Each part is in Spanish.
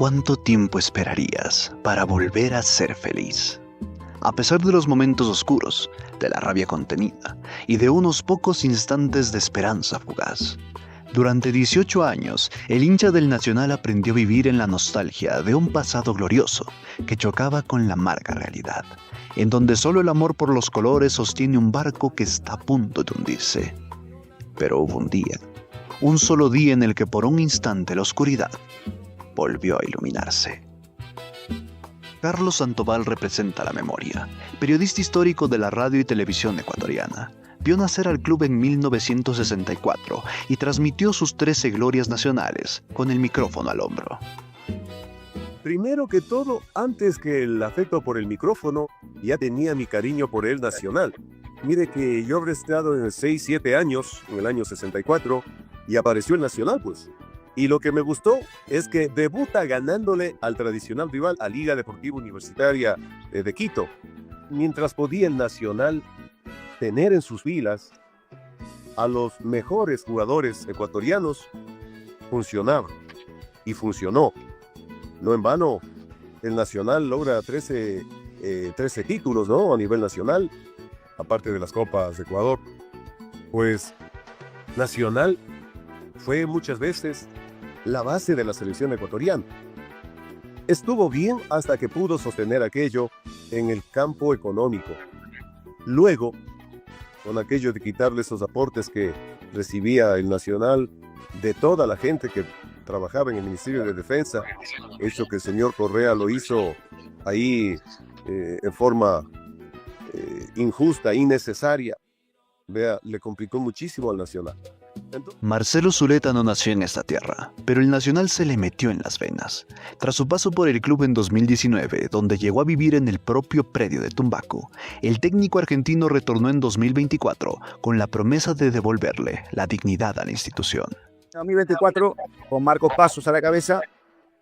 ¿Cuánto tiempo esperarías para volver a ser feliz? A pesar de los momentos oscuros, de la rabia contenida y de unos pocos instantes de esperanza fugaz. Durante 18 años, el hincha del Nacional aprendió a vivir en la nostalgia de un pasado glorioso que chocaba con la amarga realidad, en donde solo el amor por los colores sostiene un barco que está a punto de hundirse. Pero hubo un solo día en el que por un instante la oscuridad volvió a iluminarse. Carlos Sandoval representa la memoria, periodista histórico de la radio y televisión ecuatoriana. Vio nacer al club en 1964 y transmitió sus 13 glorias nacionales con el micrófono al hombro. Primero que todo, antes que el afecto por el micrófono, ya tenía mi cariño por el Nacional. Mire que yo habré estado en 6-7 años, en el año 64, y apareció el Nacional, pues. Y lo que me gustó es que debuta ganándole al tradicional rival, a Liga Deportiva Universitaria de Quito. Mientras podía el Nacional tener en sus filas a los mejores jugadores ecuatorianos, funcionaba. Y funcionó. No en vano, el Nacional logra 13 títulos, ¿no? A nivel nacional, aparte de las Copas de Ecuador. Pues Nacional fue muchas veces la base de la selección ecuatoriana. Estuvo bien hasta que pudo sostener aquello en el campo económico. Luego, con aquello de quitarle esos aportes que recibía el Nacional de toda la gente que trabajaba en el Ministerio de Defensa, hecho que el señor Correa lo hizo ahí en forma injusta, innecesaria. Vea, le complicó muchísimo al Nacional. Marcelo Zuleta no nació en esta tierra, pero el Nacional se le metió en las venas. Tras su paso por el club en 2019, donde llegó a vivir en el propio predio de Tumbaco, el técnico argentino retornó en 2024 con la promesa de devolverle la dignidad a la institución. En 2024, con Marcos Pasos a la cabeza,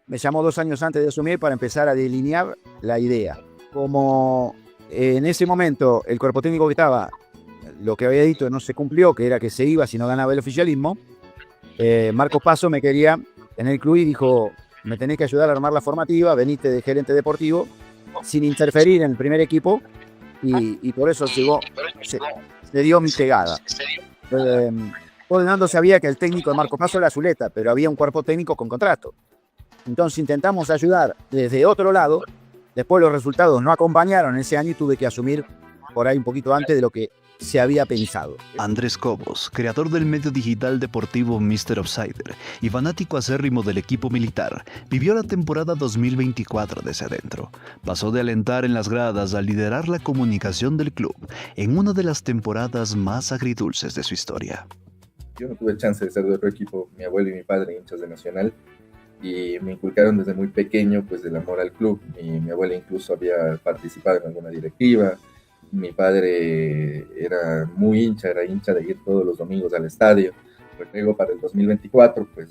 me llamó 2 años antes de asumir para empezar a delinear la idea. Como en ese momento el cuerpo técnico que estaba, lo que había dicho no se cumplió, que era que se iba si no ganaba el oficialismo, Marcos Paso me quería en el club y dijo, me tenés que ayudar a armar la formativa, veniste de gerente deportivo, sin interferir en el primer equipo, y por eso llegó, se dio mi pegada. Todo el mundo sabía que el técnico de Marcos Paso era Zuleta, pero había un cuerpo técnico con contrato. Entonces intentamos ayudar desde otro lado, después los resultados no acompañaron ese año y tuve que asumir por ahí un poquito antes de lo que se había pensado. Andrés Cobos, creador del medio digital deportivo Mr. Offsider y fanático acérrimo del equipo militar, vivió la temporada 2024 desde adentro. Pasó de alentar en las gradas a liderar la comunicación del club en una de las temporadas más agridulces de su historia. Yo no tuve chance de ser de otro equipo, mi abuelo y mi padre hinchas de Nacional, y me inculcaron desde muy pequeño pues el amor al club. Mi abuela incluso había participado en alguna directiva. Mi padre era muy hincha, era hincha de ir todos los domingos al estadio. Luego para el 2024, pues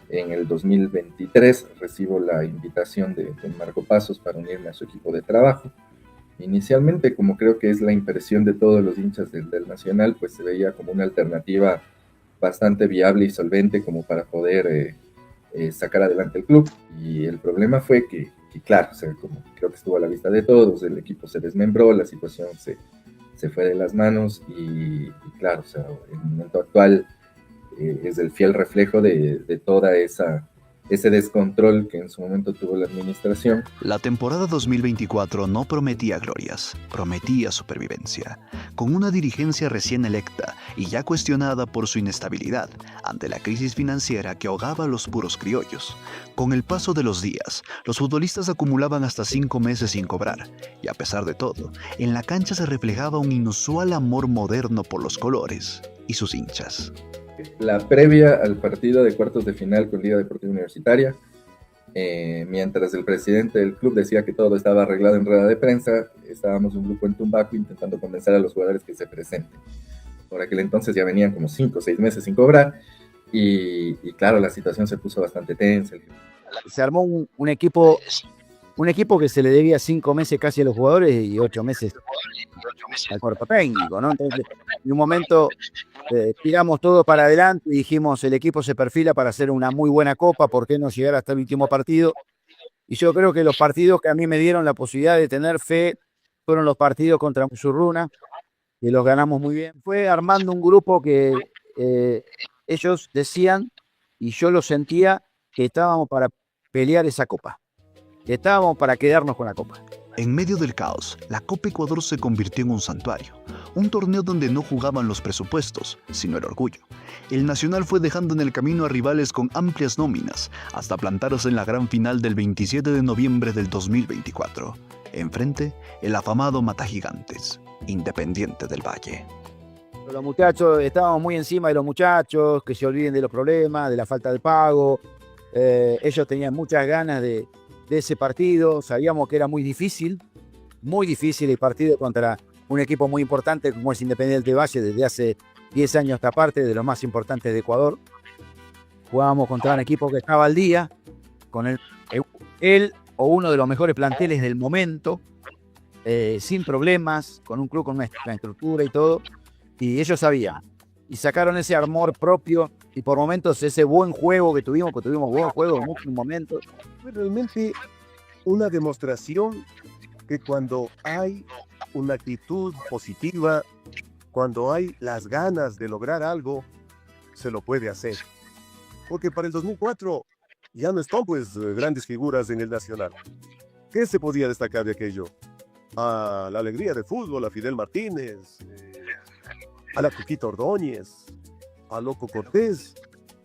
en el 2023 recibo la invitación de Marco Pasos para unirme a su equipo de trabajo. Inicialmente, como creo que es la impresión de todos los hinchas del Nacional, pues se veía como una alternativa bastante viable y solvente como para poder sacar adelante el club. Y el problema fue que claro, o sea, como creo que estuvo a la vista de todos, el equipo se desmembró, la situación se fue de las manos y claro, o sea, el momento actual es el fiel reflejo de toda ese descontrol que en su momento tuvo la administración. La temporada 2024 no prometía glorias, prometía supervivencia. Con una dirigencia recién electa y ya cuestionada por su inestabilidad ante la crisis financiera que ahogaba a los puros criollos. Con el paso de los días, los futbolistas acumulaban hasta 5 meses sin cobrar, y a pesar de todo, en la cancha se reflejaba un inusual amor moderno por los colores y sus hinchas. La previa al partido de cuartos de final con Liga Deportiva Universitaria, mientras el presidente del club decía que todo estaba arreglado en rueda de prensa, estábamos un grupo en Tumbaco intentando convencer a los jugadores que se presenten. Por aquel entonces ya venían como 5 o 6 meses sin cobrar y claro, la situación se puso bastante tensa. Se armó un equipo un equipo que se le debía 5 meses casi a los jugadores y 8 meses al cuerpo técnico, ¿no? Entonces, en un momento tiramos todo para adelante y dijimos, el equipo se perfila para hacer una muy buena copa, ¿por qué no llegar hasta el último partido? Y yo creo que los partidos que a mí me dieron la posibilidad de tener fe fueron los partidos contra Musurruna, que los ganamos muy bien. Fue armando un grupo que ellos decían, y yo lo sentía, que estábamos para pelear esa copa, que estábamos para quedarnos con la copa. En medio del caos, la Copa Ecuador se convirtió en un santuario, un torneo donde no jugaban los presupuestos, sino el orgullo. El Nacional fue dejando en el camino a rivales con amplias nóminas, hasta plantarse en la gran final del 27 de noviembre del 2024. Enfrente, el afamado Matagigantes, Independiente del Valle. Los muchachos, estábamos muy encima de los muchachos, que se olviden de los problemas, de la falta de pago. Ellos tenían muchas ganas de ese partido, sabíamos que era muy difícil el partido contra un equipo muy importante como es Independiente del Valle desde hace 10 años esta parte, de los más importantes de Ecuador. Jugábamos contra un equipo que estaba al día, con él o uno de los mejores planteles del momento, sin problemas, con un club con una estructura y todo, y ellos sabían, y sacaron ese amor propio, y por momentos ese buen juego que tuvimos, porque tuvimos buen juego en muchos momentos. Fue realmente una demostración que cuando hay una actitud positiva, cuando hay las ganas de lograr algo, se lo puede hacer. Porque para el 2004 ya no están pues grandes figuras en el Nacional. ¿Qué se podía destacar de aquello? A la alegría del fútbol, a Fidel Martínez, a la Cuquita Ordóñez, a Loco Cortés.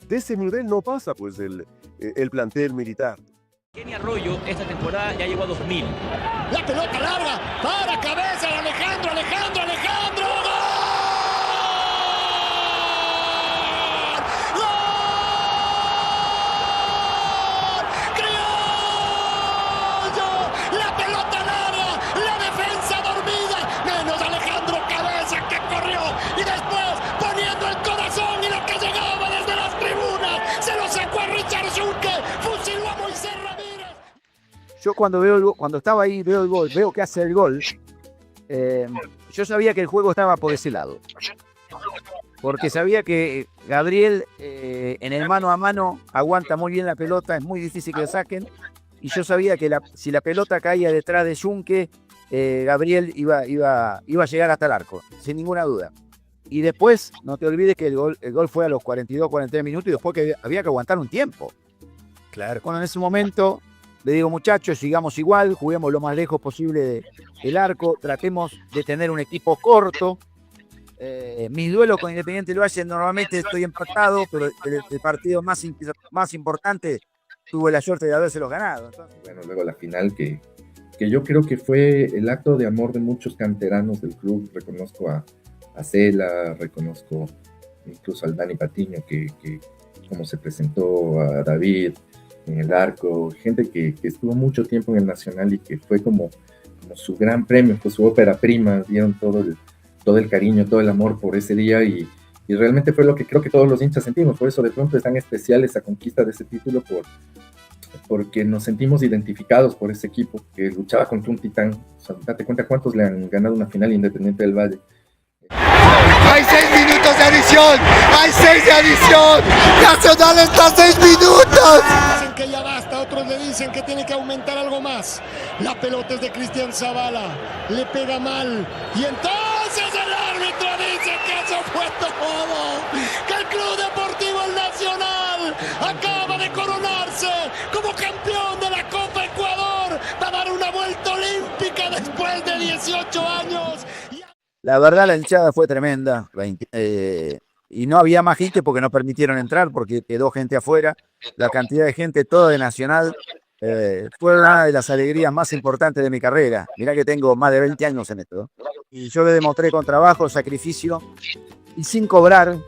De ese nivel no pasa pues el plantel militar. Kenny Arroyo esta temporada ya llegó a 2000. La pelota larga, para cabeza de Alejandro. ¡Gol! ¡Criollo! La pelota larga, la defensa dormida, menos Alejandro Cabeza que corrió y después poniendo el corazón y lo que llegaba desde las tribunas, se lo sacó a Richard Junque, fusiló a Moisés Ramírez. Yo cuando estaba ahí, veo el gol, veo que hace el gol, yo sabía que el juego estaba por ese lado. Porque sabía que Gabriel en el mano a mano aguanta muy bien la pelota, es muy difícil que lo saquen. Y yo sabía que si la pelota caía detrás de Junque, Gabriel iba a llegar hasta el arco, sin ninguna duda. Y después, no te olvides que el gol fue a los 42, 43 minutos y después que había que aguantar un tiempo. Claro. Bueno, en ese momento le digo, muchachos, sigamos igual, juguemos lo más lejos posible del arco, tratemos de tener un equipo corto. Mis duelos con Independiente del Valle normalmente estoy empatado, pero el partido más importante tuve la suerte de habérselos ganado. Entonces, Bueno, luego la final que yo creo que fue el acto de amor de muchos canteranos del club. Reconozco a Cela, reconozco incluso al Dani Patiño, que como se presentó, a David en el arco, gente que estuvo mucho tiempo en el Nacional y que fue como su gran premio, fue su ópera prima, dieron todo el cariño, todo el amor por ese día y realmente fue lo que creo que todos los hinchas sentimos. Por eso de pronto es tan especial esa conquista de ese título, porque nos sentimos identificados por ese equipo que luchaba contra un titán. O sea, date cuenta cuántos le han ganado una final Independiente del Valle. Hay 6 minutos de adición, hay 6 de adición, Nacional está a 6 minutos. Dicen que ya basta, otros le dicen que tiene que aumentar algo más. La pelota es de Cristian Zavala, le pega mal y entonces el árbitro dice que eso fue todo, que el Club Deportivo El Nacional acaba de coronarse como campeón de la Copa Ecuador, va a dar una vuelta olímpica después de 18 años. la verdad, la hinchada fue tremenda. Y no había más gente porque no permitieron entrar, porque quedó gente afuera. La cantidad de gente, toda de Nacional, fue una de las alegrías más importantes de mi carrera. Mirá que tengo más de 20 años en esto, ¿no? Y yo le demostré con trabajo, sacrificio y sin cobrar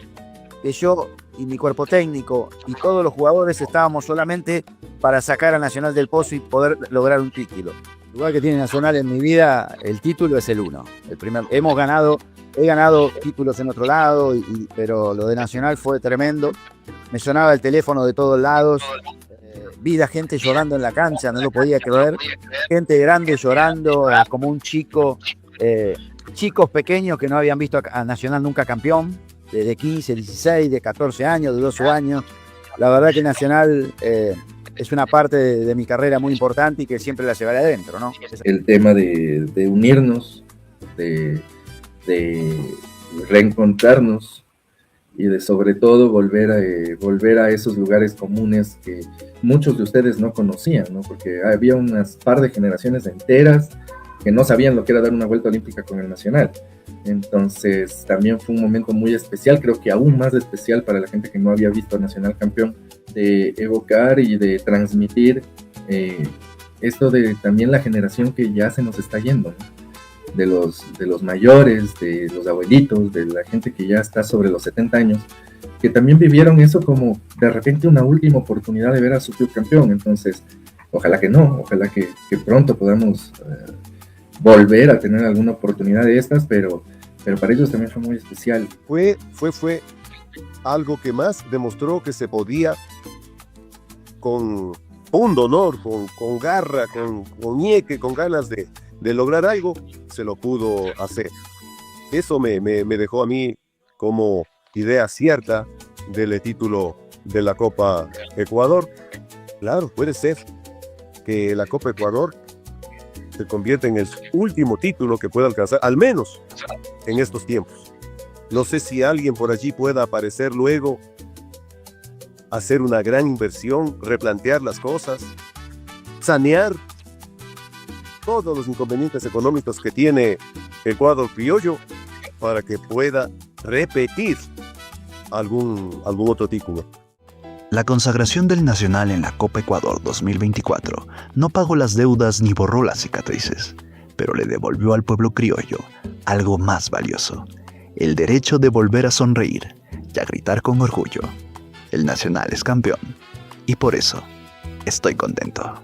que yo y mi cuerpo técnico y todos los jugadores estábamos solamente para sacar a Nacional del pozo y poder lograr un título. El lugar que tiene Nacional en mi vida, el título es el 1. He ganado títulos en otro lado, pero lo de Nacional fue tremendo. Me sonaba el teléfono de todos lados vi la gente llorando en la cancha, no lo podía creer. Gente grande llorando, como un chico, chicos pequeños que no habían visto a Nacional nunca campeón, de 15, 16, de 14 años, de 12 años. La verdad que Nacional es una parte de mi carrera muy importante y que siempre la llevaré adentro, ¿no? El tema de unirnos, de reencontrarnos y de sobre todo volver a esos lugares comunes que muchos de ustedes no conocían, ¿no? Porque había unas par de generaciones enteras que no sabían lo que era dar una vuelta olímpica con el Nacional. Entonces también fue un momento muy especial, creo que aún más especial para la gente que no había visto a Nacional campeón, de evocar y de transmitir esto de también la generación que ya se nos está yendo, ¿no? De los mayores, de los abuelitos, de la gente que ya está sobre los 70 años, que también vivieron eso como de repente una última oportunidad de ver a su club campeón. Entonces, ojalá que no, ojalá que pronto podamos volver a tener alguna oportunidad de estas, pero para ellos también fue muy especial. Fue algo que más demostró que se podía con pundonor, con garra, con ñeque, con ganas de lograr algo, se lo pudo hacer. Eso me dejó a mí como idea cierta del título de la Copa Ecuador. Claro, puede ser que la Copa Ecuador se convierta en el último título que pueda alcanzar, al menos en estos tiempos. No sé si alguien por allí pueda aparecer luego, hacer una gran inversión, replantear las cosas, sanear todos los inconvenientes económicos que tiene el cuadro criollo para que pueda repetir algún otro título. La consagración del Nacional en la Copa Ecuador 2024 no pagó las deudas ni borró las cicatrices, pero le devolvió al pueblo criollo algo más valioso: el derecho de volver a sonreír y a gritar con orgullo: el Nacional es campeón, y por eso estoy contento.